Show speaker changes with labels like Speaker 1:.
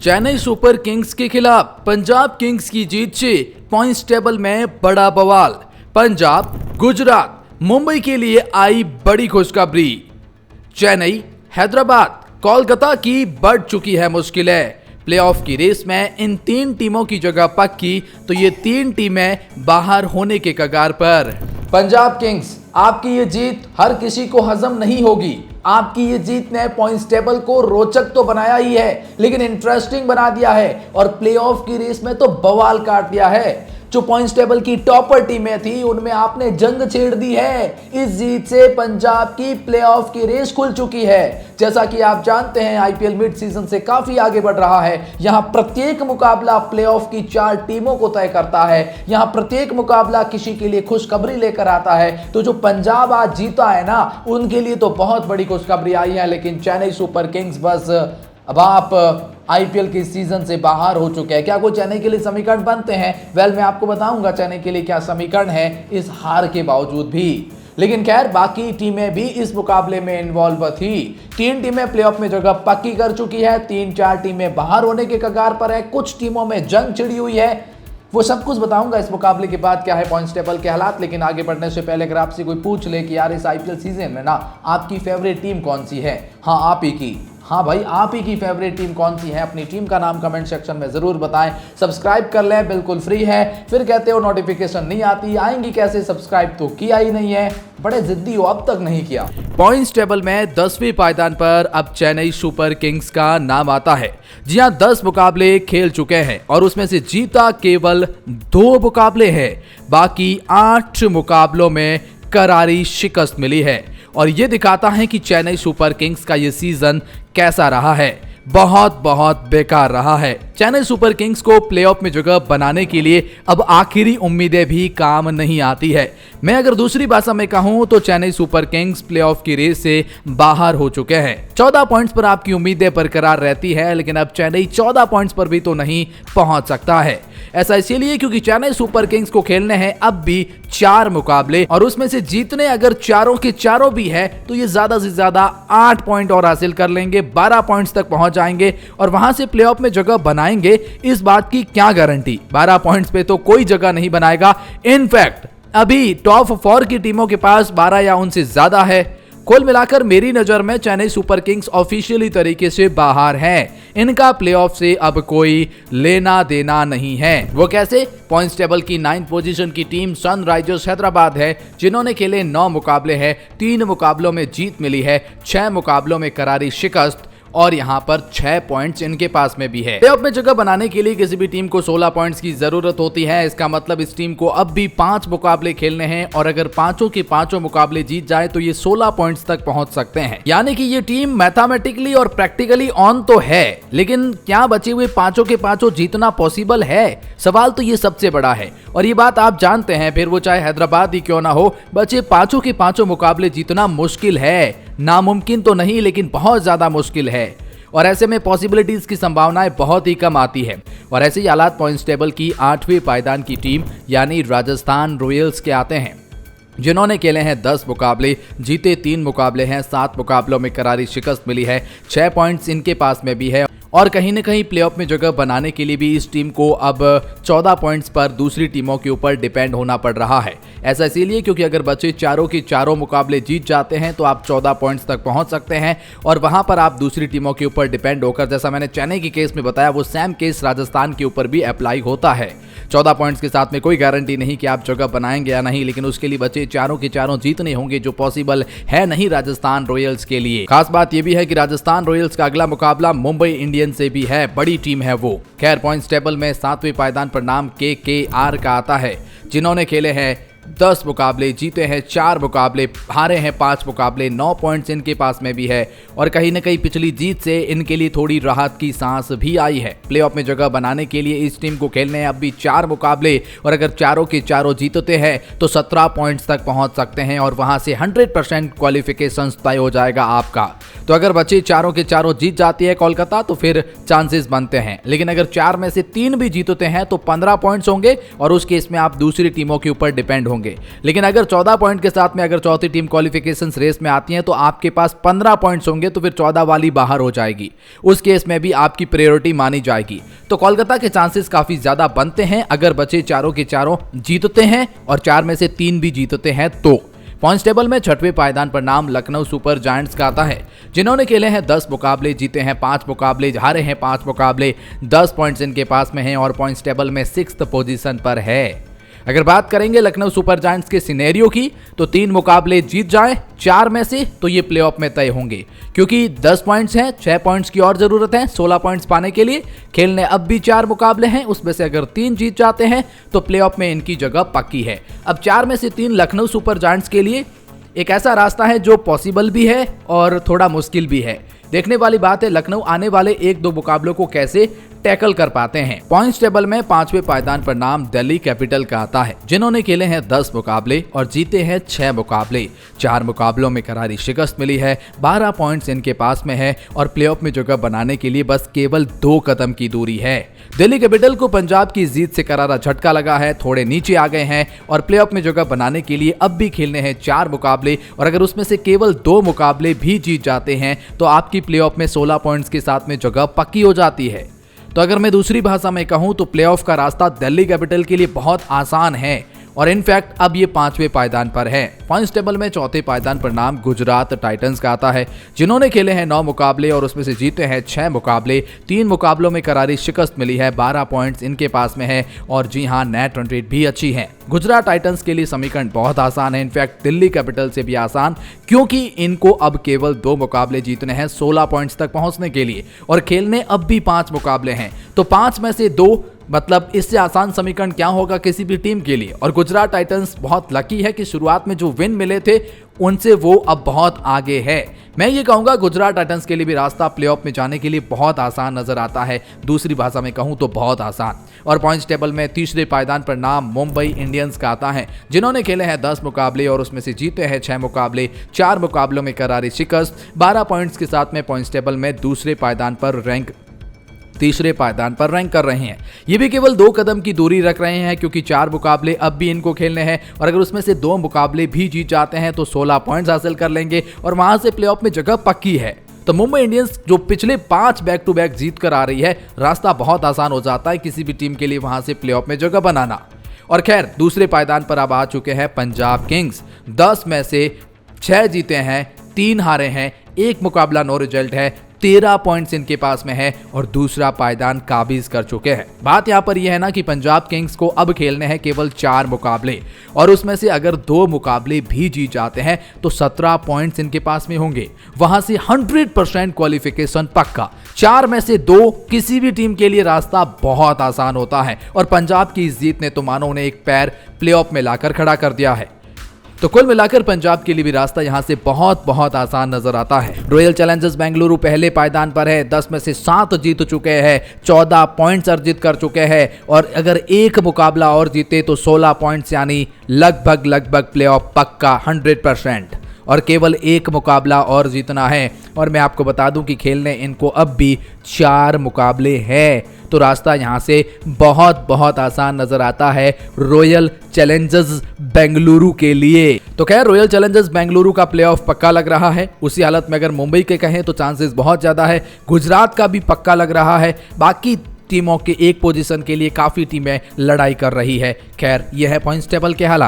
Speaker 1: Chennai super Kings के खिलाफ Punjab Kings की जीत से पॉइंट्स टेबल में बड़ा बवाल। पंजाब, गुजरात, मुंबई के लिए आई बड़ी खुशखबरी। चेन्नई, हैदराबाद, कोलकाता की बढ़ चुकी है मुश्किलें। प्लेऑफ की रेस में इन तीन टीमों की जगह पक्की, तो ये तीन टीमें बाहर होने के कगार पर। पंजाब किंग्स, आपकी ये जीत हर किसी को हजम नहीं होगी। आपकी ये जीत ने पॉइंट्स टेबल को रोचक तो बनाया ही है, लेकिन इंटरेस्टिंग बना दिया है और प्लेऑफ की रेस में तो बवाल काट दिया है। जो पॉइंट्स टेबल की टॉपर टीमें थी, उनमें आपने जंग छेड़ दी है। इस जीत से पंजाब की प्लेऑफ की रेस खुल चुकी है। जैसा कि आप जानते हैं, आईपीएल मिड सीजन से काफी आगे बढ़ रहा है। यहां प्रत्येक मुकाबला प्लेऑफ की 4 टीमों को तय करता है। यहां प्रत्येक मुकाबला किसी के लिए खुशखबरी लेकर आता है। तो जो पंजाब आज जीता है ना, उनके लिए तो बहुत बड़ी खुशखबरी आई है। लेकिन चेन्नई सुपर किंग्स बस अब आप आईपीएल के सीजन से बाहर हो चुके हैं। क्या कोई चेन्नई के लिए समीकरण बनते हैं? मैं आपको बताऊंगा चेन्नई के लिए क्या समीकरण है इस हार के बावजूद भी। लेकिन खैर, बाकी टीमें भी इस मुकाबले में इन्वॉल्व थी। 3 टीमें प्लेऑफ में जगह पक्की कर चुकी है, 3-4 टीमें बाहर होने के कगार पर है, कुछ टीमों में जंग छिड़ी हुई है। वो सब कुछ बताऊंगा इस मुकाबले के बाद क्या है पॉइंट्स टेबल के हालात। लेकिन आगे बढ़ने से पहले अगर आपसे कोई पूछ ले कि यार इस आईपीएल सीजन में ना आपकी फेवरेट टीम कौन सी है, हाँ आप ही की, हाँ भाई आप ही की फेवरेट टीम कौन सी है, अपनी टीम का नाम कमेंट सेक्शन में जरूर बताएं। सब्सक्राइब कर लें, बिल्कुल फ्री है। फिर कहते हो नोटिफिकेशन नहीं आती, आएंगी कैसे? सब्सक्राइब तो किया ही नहीं है, बड़े जिद्दी हो, अब तक नहीं किया। पॉइंट्स टेबल में 10वें पायदान पर अब चेन्नई सुपर किंग्स का नाम आता है। जी हां, 10 मुकाबले खेल चुके हैं और उसमें से जीता केवल 2 मुकाबले हैं। बाकी 8 मुकाबलों में करारी शिकस्त मिली है और ये दिखाता है कि चेन्नई सुपर किंग्स का ये सीजन कैसा रहा है। बहुत बेकार रहा है। चेन्नई सुपर किंग्स को प्लेऑफ में जगह बनाने के लिए अब आखिरी उम्मीदें भी काम नहीं आती है। मैं अगर दूसरी भाषा में कहूं तो चेन्नई सुपर किंग्स प्लेऑफ की रेस से बाहर हो चुके हैं। 14 पॉइंट्स पर आपकी उम्मीदें बरकरार रहती है, लेकिन अब चेन्नई 14 पॉइंट्स पर भी तो नहीं पहुंच सकता है। ऐसा इसीलिए क्योंकि चेन्नई सुपर किंग्स को खेलने हैं अब भी 4 मुकाबले और उसमें से जीतने अगर चारों के चारों भी है तो ये ज्यादा से ज्यादा 8 पॉइंट और हासिल कर लेंगे, 12 पॉइंट्स तक पहुंच जाएंगे और वहां से प्लेऑफ में जगह बनाएंगे। इस बात की क्या गारंटी? 12 पॉइंट्स पे तो कोई जगह नहीं बनाएगा। इनफैक्ट अभी टॉप 4 की टीमों के पास 12 या उनसे ज्यादा है। कुल मिलाकर मेरी नजर में चेन्नई सुपर किंग्स ऑफिशियली तरीके से बाहर हैं। इनका प्लेऑफ से अब कोई लेना देना नहीं है। वो कैसे? पॉइंट्स टेबल की 9th पोजीशन की टीम सनराइजर्स हैदराबाद है, जिन्होंने खेले 9 मुकाबले हैं, 3 मुकाबलों में जीत मिली है, 6 मुकाबलों में करारी शिकस्त और यहां पर 6 पॉइंट्स इनके पास में भी है। प्लेऑफ में जगह बनाने के लिए किसी भी टीम को 16 पॉइंट्स की जरूरत होती है। इसका मतलब इस टीम को अब भी 5 मुकाबले खेलने हैं और अगर पांचों के पांचों मुकाबले जीत जाए तो ये 16 पॉइंट्स तक पहुंच सकते हैं। यानी कि ये टीम मैथमेटिकली और प्रैक्टिकली ऑन तो है, लेकिन क्या बचे हुए पांचों के पांचों जीतना पॉसिबल है? सवाल तो ये सबसे बड़ा है और ये बात आप जानते हैं, फिर वो चाहे हैदराबाद ही क्यों ना हो। बचे पांचों के पांचों मुकाबले जीतना मुश्किल है, नामुमकिन तो नहीं लेकिन बहुत ज्यादा मुश्किल है और ऐसे में पॉसिबिलिटीज की संभावनाएं बहुत ही कम आती है। और ऐसे ही हालात पॉइंट्स टेबल की 8वें पायदान की टीम यानी राजस्थान रॉयल्स के आते हैं, जिन्होंने खेले हैं 10 मुकाबले, जीते 3 मुकाबले हैं, 7 मुकाबलों में करारी शिकस्त मिली है, 6 पॉइंट्स इनके पास में भी है और कहीं न कहीं प्लेऑफ में जगह बनाने के लिए भी इस टीम को अब 14 पॉइंट्स पर दूसरी टीमों के ऊपर डिपेंड होना पड़ रहा है। ऐसा इसीलिए क्योंकि अगर बचे चारों के चारों मुकाबले जीत जाते हैं तो आप 14 पॉइंट्स तक पहुंच सकते हैं और वहां पर आप दूसरी टीमों के ऊपर डिपेंड होकर, जैसा मैंने चेन्नई के केस में बताया, वो सेम केस राजस्थान के ऊपर भी अप्लाई होता है। 14 पॉइंट्स के साथ में कोई गारंटी नहीं कि आप जगह बनाएंगे या नहीं, लेकिन उसके लिए बचे चारों के चारों जीतने होंगे, जो पॉसिबल है नहीं राजस्थान रॉयल्स के लिए। खास बात यह भी है कि राजस्थान रॉयल्स का अगला मुकाबला मुंबई इंडियंस से भी है, बड़ी टीम है वो। खैर, पॉइंट्स टेबल में 7वें पायदान पर नाम KKR का आता है, जिन्होंने खेले हैं 10 मुकाबले, जीते हैं 4 मुकाबले, हारे हैं 5 मुकाबले, 9 पॉइंट्स इनके पास में भी है और कहीं न कहीं पिछली जीत से इनके लिए थोड़ी राहत की सांस भी आई है। प्लेऑफ में जगह बनाने के लिए इस टीम को खेलने हैं अब भी 4 मुकाबले और अगर चारों के चारों जीतते हैं तो 17 पॉइंट्स तक पहुंच सकते हैं और वहां से 100% क्वालिफिकेशन तय हो जाएगा आपका। तो अगर बचे चारों के चारों जीत जाती है कोलकाता तो फिर चांसेस बनते हैं, लेकिन अगर 4 में से 3 भी जीतते हैं तो 15 पॉइंट्स होंगे और उस केस में आप दूसरी टीमों के ऊपर डिपेंड होंगे। लेकिन अगर 14 पॉइंट के साथ में अगर चौथी टीम क्वालिफिकेशन रेस में आती है तो आपके पास 15 पॉइंट्स होंगे, तो फिर 14 वाली बाहर हो जाएगी। उस केस में भी आपकी प्रायोरिटी मानी जाएगी। तो कोलकाता के चांसेस काफी ज्यादा बनते हैं अगर बचे चारों के चारों जीतते हैं और 4 में से 3 भी जीतते हैं तो। पॉइंट्स टेबल में छठवें पायदान पर नाम लखनऊ सुपर जायंट्स का आता है, जिन्होंने खेले हैं 10 मुकाबले, जीते हैं 5 मुकाबले, हारे हैं 5 मुकाबले, 10 पॉइंट्स इनके पास में हैं और पॉइंट्स टेबल में 6th पोजीशन पर है। अगर बात करेंगे लखनऊ सुपर जायंट्स के सिनेरियो की तो 3 मुकाबले जीत जाएं 4 में से तो ये प्लेऑफ में तय होंगे, क्योंकि 10 पॉइंट्स हैं, 6 पॉइंट्स की और जरूरत है 16 पॉइंट्स पाने के लिए। खेलने अब भी 4 मुकाबले हैं, उसमें से अगर 3 जीत जाते हैं तो प्लेऑफ में इनकी जगह पक्की है। अब 4 में से 3 लखनऊ सुपर जायंट्स के लिए एक ऐसा रास्ता है जो पॉसिबल भी है और थोड़ा मुश्किल भी है। देखने वाली बात है लखनऊ आने वाले 1-2 मुकाबलों को कैसे टैकल कर पाते हैं। पॉइंट्स टेबल में 5वें पायदान पर नाम दिल्ली कैपिटल का आता है, जिन्होंने खेले हैं 10 मुकाबले और जीते हैं 6 मुकाबले। 4 मुकाबलों में करारी शिकस्त मिली है, 12 पॉइंट्स इनके पास में है और प्लेऑफ में जगह बनाने के लिए बस केवल 2 कदम की दूरी है। दिल्ली कैपिटल को पंजाब की जीत से करारा झटका लगा है, थोड़े नीचे आ गए हैं और प्लेऑफ में जगह बनाने के लिए अब भी खेलने हैं 4 मुकाबले और अगर उसमें से केवल 2 मुकाबले भी जीत जाते हैं तो आपकी प्लेऑफ में 16 पॉइंट्स के साथ में जगह पक्की हो जाती है। तो अगर मैं दूसरी भाषा में कहूं तो प्लेऑफ का रास्ता दिल्ली कैपिटल के लिए बहुत आसान है और इनफैक्ट अब ये 5वें पायदान पर है। पॉइंट्स टेबल में 4थे पायदान पर नाम गुजरात टाइटंस का आता है, जिन्होंने खेले हैं 9 मुकाबले और उसमें से जीते हैं 6 मुकाबले। 3 मुकाबलों में करारी शिकस्त मिली है, 12 पॉइंट्स इनके पास में है और जी हां, नेट रन रेट भी अच्छी है। गुजरात टाइटंस के लिए समीकरण बहुत आसान है, इनफैक्ट दिल्ली कैपिटल से भी आसान, क्योंकि इनको अब केवल 2 मुकाबले जीतने हैं 16 पॉइंट्स तक पहुंचने के लिए और खेलने अब भी 5 मुकाबले हैं। तो 5 में से 2 मतलब इससे आसान समीकरण क्या होगा किसी भी टीम के लिए। और गुजरात टाइटंस बहुत लकी है कि शुरुआत में जो विन मिले थे उनसे वो अब बहुत आगे है। मैं ये कहूंगा गुजरात टाइटंस के लिए भी रास्ता प्लेऑफ में जाने के लिए बहुत आसान नजर आता है, दूसरी भाषा में कहूं तो बहुत आसान। और पॉइंट्स टेबल में तीसरे पायदान पर नाम मुंबई इंडियंस का आता है, जिन्होंने खेले हैं 10 मुकाबले और उसमें से जीते हैं 6 मुकाबले। 4 मुकाबलों में करारी शिकस्त, 12 पॉइंट्स के साथ में पॉइंट्स टेबल में तीसरे पायदान पर रैंक कर रहे हैं। ये भी केवल 2 कदम की दूरी रख रहे हैं, क्योंकि 4 मुकाबले अब भी इनको खेलने हैं और अगर उसमें से 2 मुकाबले भी जीत जाते हैं तो 16 पॉइंट्स हासिल कर लेंगे और वहां से प्लेऑफ में जगह पक्की है। तो मुंबई इंडियंस जो पिछले 5 बैक टू बैक जीत कर आ रही है, रास्ता बहुत आसान हो जाता है किसी भी टीम के लिए वहां से प्लेऑफ में जगह बनाना। और खैर दूसरे पायदान पर अब आ चुके हैं पंजाब किंग्स। 10 में से 6 जीते हैं, 3 हारे हैं, 1 मुकाबला नो रिजल्ट है, 13 पॉइंट्स इनके पास में है और दूसरा पायदान काबिज कर चुके हैं। बात यहां पर यह है ना कि पंजाब किंग्स को अब खेलने हैं केवल 4 मुकाबले और उसमें से अगर 2 मुकाबले भी जीत जाते हैं तो 17 पॉइंट्स इनके पास में होंगे, वहां से 100% क्वालिफिकेशन पक्का। 4 में से 2 किसी भी टीम के लिए रास्ता बहुत आसान होता है और पंजाब की इस जीत ने तो मानो उन्हें एक पैर प्लेऑफ में लाकर खड़ा कर दिया है। तो कुल मिलाकर पंजाब के लिए भी रास्ता यहां से बहुत आसान नजर आता है। रॉयल चैलेंजर्स बेंगलुरु पहले पायदान पर है, 10 में से 7 जीत चुके हैं, 14 पॉइंट्स अर्जित कर चुके हैं और अगर 1 मुकाबला और जीते तो 16 पॉइंट्स, यानी लगभग प्लेऑफ पक्का 100%। और केवल 1 मुकाबला और जीतना है और मैं आपको बता दूं कि खेलने इनको अब भी 4 मुकाबले हैं, तो रास्ता यहां से बहुत आसान नजर आता है रॉयल चैलेंजर्स बेंगलुरु के लिए। तो खैर रॉयल चैलेंजर्स बेंगलुरु का प्लेऑफ पक्का लग रहा है। उसी हालत में अगर मुंबई के कहें तो चांसेस बहुत ज्यादा है, गुजरात का भी पक्का लग रहा है, बाकी टीमों के एक पोजीशन के लिए काफी टीमें लड़ाई कर रही है। खैर यह है पॉइंट्स टेबल के हालात।